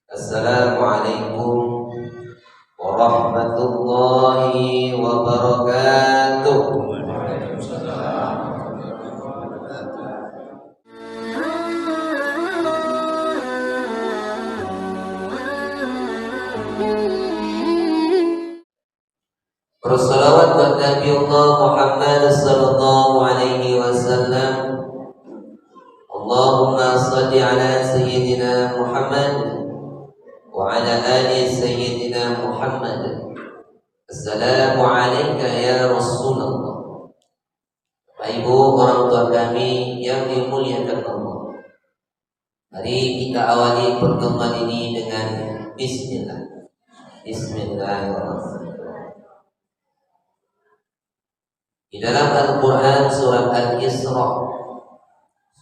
Assalamualaikum warahmatullahi wabarakatuh. Bersalawat buat Nabi Allah Muhammad sallallahu alaihi wasallam. Allahumma salli ala sayyidina Muhammad wa ala ali sayyidina Muhammad. Assalamu alayka ya Rasulullah. Bapak Ibu orang tua kami yang dimuliakan Allah, mari kita awali pertemuan ini dengan Bismillah. Bismillahirrahmanirrahim. Di dalam Al-Quran surah Al-Isra,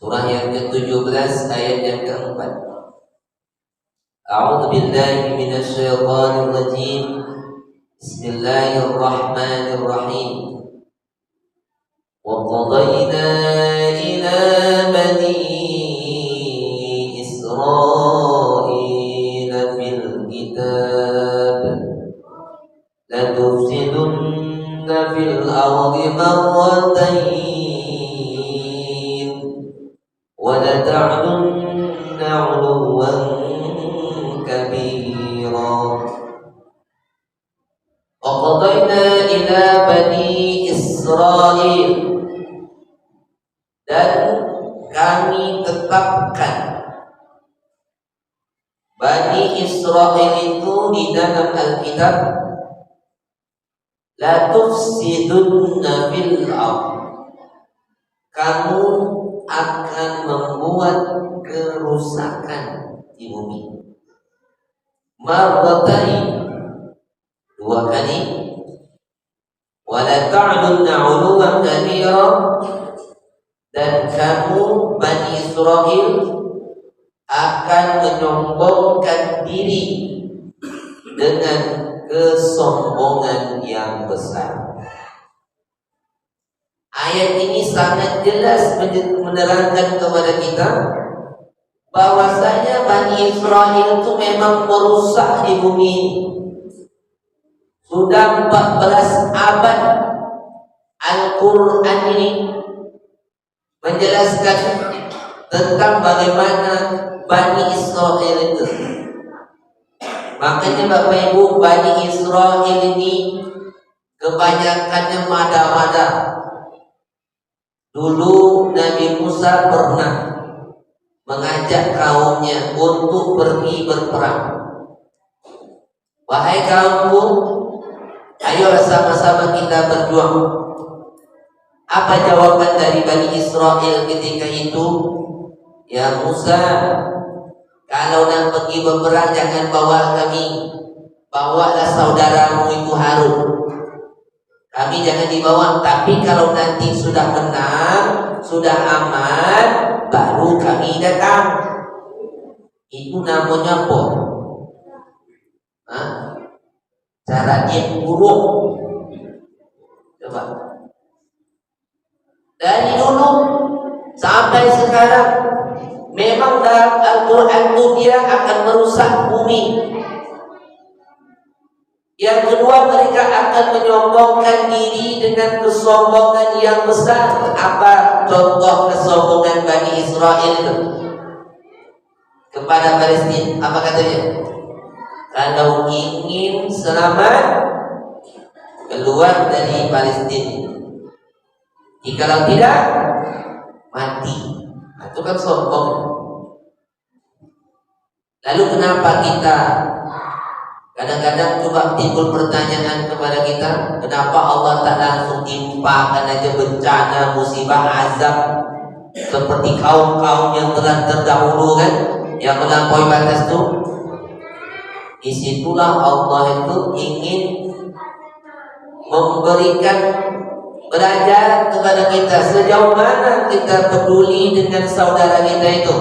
surah yang ke-17 ayat yang ke-4. A'udzu billahi minasy syaithanir rajim. Bismillahirrahmanirrahim. Wa qadayna ila bani Israil fil kitab la tufsidunna fil ardi marratayn wa la ta'lunna 'uluwan kabira. Wa qadayna ila bani Israil, dan kami tetapkan Bani Israil itu di dalam Alkitab, la tufsidunna fil ardh, kamu akan membuat kerusakan di bumi. Marratain, dua kali. Wala ta'lunna 'uluwan kabira, dan kamu Bani Israil akan menyombongkan diri dengan kesombongan yang besar. Ayat ini sangat jelas menerangkan kepada kita bahwasanya Bani Israil itu memang merusak di bumi ini. Sudah 14 abad Al-Quran ini menjelaskan tentang bagaimana Bani Israil itu. Makanya Bapak Ibu, Bani Israil ini kebanyakannya mada-mada. Dulu Nabi Musa pernah mengajak kaumnya untuk pergi berperang. Wahai kaumku, ayo sama-sama kita berjuang. Apa jawaban dari Bani Israil ketika itu? Ya Musa, kalau nak pergi berperang jangan bawa kami, bawalah saudaramu itu Harun. Kami jangan dibawa, tapi kalau nanti sudah menang, sudah aman, baru kami datang. Itu namanya apa? Cara dia buruk. Coba. Dari dulu sampai sekarang, memang dalam Al-Quran itu dia akan merusak bumi. Yang kedua, mereka akan menyombongkan diri dengan kesombongan yang besar. Apa contoh kesombongan Bani Israil itu? Kepada Palestina, apa katanya? Kalau ingin selamat, keluar dari Palestina. Jikalau tidak, mati. Itu kan sombong. Lalu kenapa kita kadang-kadang coba timbul pertanyaan kepada kita, kenapa Allah tak langsung timpakan aja bencana, musibah, azab seperti kaum-kaum yang telah terdahulu kan, yang melampaui batas itu? Disitulah Allah itu ingin memberikan belajar kepada kita sejauh mana kita peduli dengan saudara kita itu.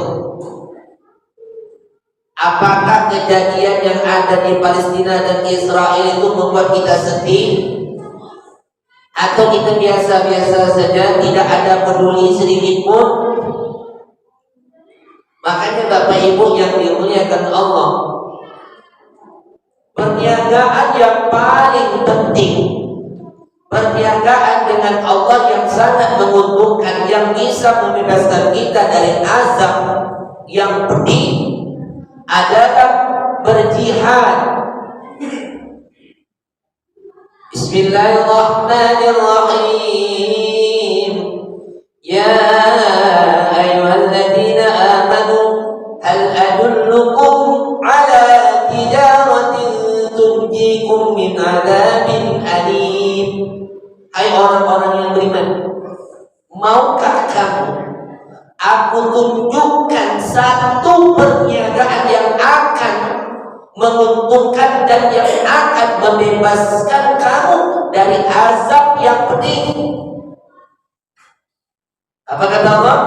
Apakah kejadian yang ada di Palestina dan Israel itu membuat kita sedih? Atau kita biasa-biasa saja, tidak ada peduli sedikit pun? Makanya Bapak Ibu yang dimuliakan Allah, perniagaan yang paling penting, perniagaan dengan Allah yang sangat menguntungkan, yang bisa membebaskan kita dari azab yang pedih, adalah berjihad. Bismillahirrahmanirrahim. Ya ayyuhalladzina amanu hal adullukum ala tijaratin tunjikum min adzabin alim. Hai orang-orang yang beriman, maukah kamu aku tunjukkan satu perniagaan yang akan menguntungkan dan yang akan membebaskan kamu dari azab yang pedih? Apa kata Allah?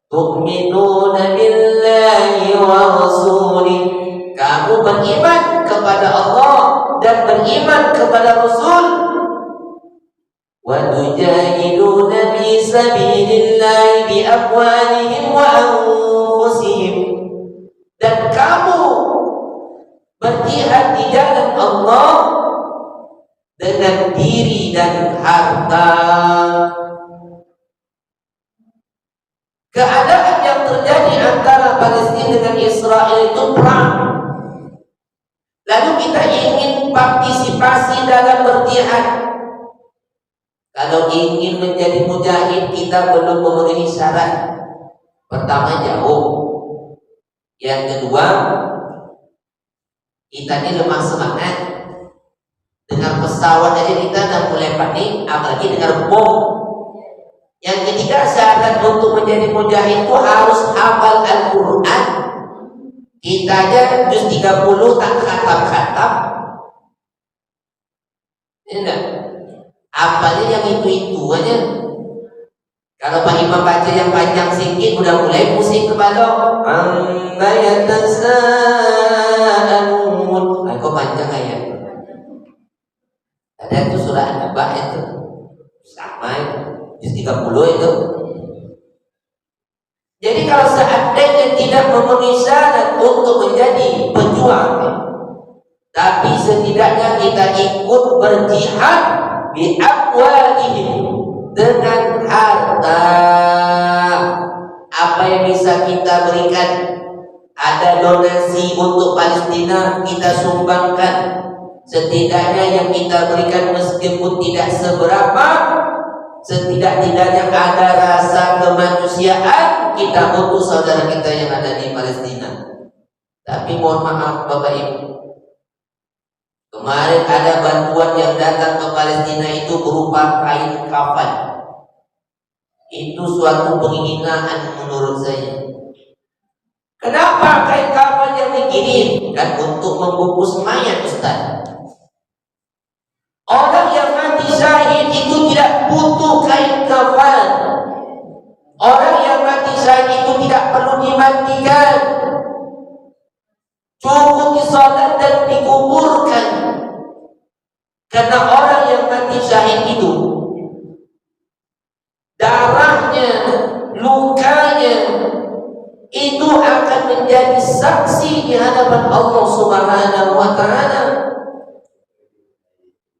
Tu'minuna billahi wa rasulih. Kamu beriman kepada Allah dan beriman kepada Rasul. Wa tujahiduna fi sabilillahi bi amwalihim wa anfusihim. Dan kamu berjihad di jalan Allah dengan diri dan harta. Keadaan yang terjadi antara Palestina dengan Israel itu perang. Lalu kita ingin partisipasi dalam berjihad. Kalau ingin menjadi mujahid, kita belum memenuhi syarat. Pertama, jauh. Yang kedua, kita ini lemah semangat. Dengan pesawat aja kita udah mulai panik, apalagi dengan bom. Yang ketiga, syarat untuk menjadi mujahid itu harus hafal Al-Quran. Kita aja juz 30 tak khatam-khatam. Enggak. Apalagi yang itu aja. Kalau Pak Imam baca yang panjang sedikit udah mulai pusing kepala. Amma yatasaalun. Kok panjang ayat? Ada itu surah An-Naba itu. Sama itu. Juz 30 itu. Jadi kalau seandainya tidak memenuhi syarat untuk menjadi pejuang, tapi setidaknya kita ikut berjihad bi amwalihim, dengan harta. Apa yang bisa kita berikan? Ada donasi untuk Palestina, kita sumbangkan. Setidaknya yang kita berikan meskipun tidak seberapa, setidak-tidaknya ada rasa kemanusiaan. Kita butuh saudara kita yang ada di Palestina. Tapi mohon maaf Bapak Ibu, kemarin ada bantuan yang datang ke Palestina itu berupa kain kafan. Itu suatu penghinaan menurut saya. Kenapa kain kafan yang dikirim? Dan untuk membungkus mayat, Ustaz. Orang yang mati syahid itu tidak butuh kain kafan. Orang yang mati syahid itu tidak perlu dimandikan, cukup disolat dan dikuburkan. Karena orang yang mati syahid itu, darahnya, lukanya itu akan menjadi saksi di hadapan Allah Subhanahu wa ta'ala.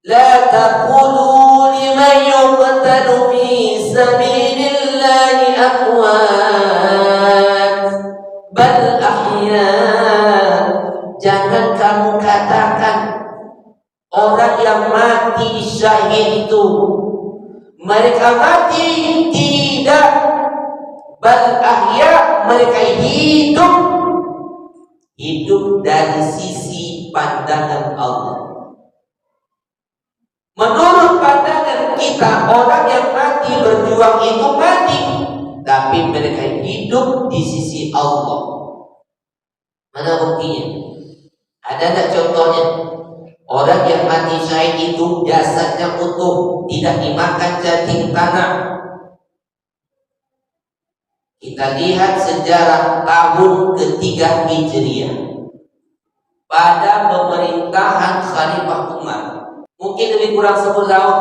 La taqulu liman yuqtalu fi sabilillahi amwat bal ahya. Jangan kamu katakan orang yang mati syahid itu mereka mati, tidak. Bal ahya, mereka hidup. Hidup dari sisi pandangan Allah. Menurut pandangan kita, orang yang mati berjuang itu mati, tapi mereka hidup di sisi Allah. Mana buktinya? Ada tak contohnya? Orang yang mati syahid itu jasadnya utuh, tidak dimakan cacing tanah. Kita lihat sejarah tahun ketiga Hijriah pada pemerintahan Khalifah Umar. Mungkin lebih kurang 10 tahun.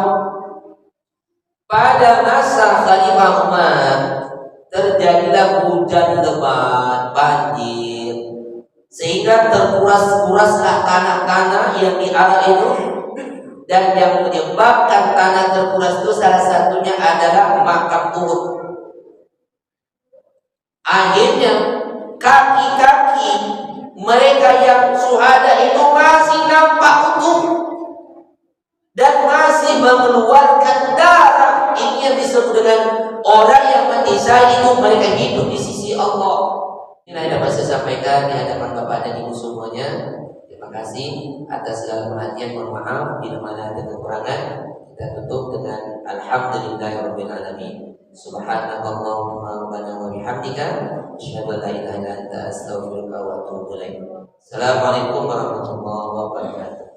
Pada masa Khalifah Umar terjadilah hujan lebat, banjir, sehingga terkuras-kuraslah tanah-tanah yang di arah itu. Dan yang menyebabkan tanah terkuras itu salah satunya adalah makam Uhud. Akhirnya kaki-kaki mereka yang syuhada itu masih nampak utuh dan masih mengeluarkan darah. Ini yang disebut dengan orang yang mati syahid itu mereka hidup di sisi Allah. Ini yang dapat saya sampaikan di hadapan Bapak dan Ibu semuanya. Terima kasih atas segala perhatian. Mohon maaf bila mana ada kekurangan. Kita tutup dengan alhamdulillahirabbil alamin. Subhanakallahumma rabbana wa bihamdika asyhadu an la ilaha illa anta astaghfiruka wa atubu ilaik. Assalamualaikum warahmatullahi wabarakatuh.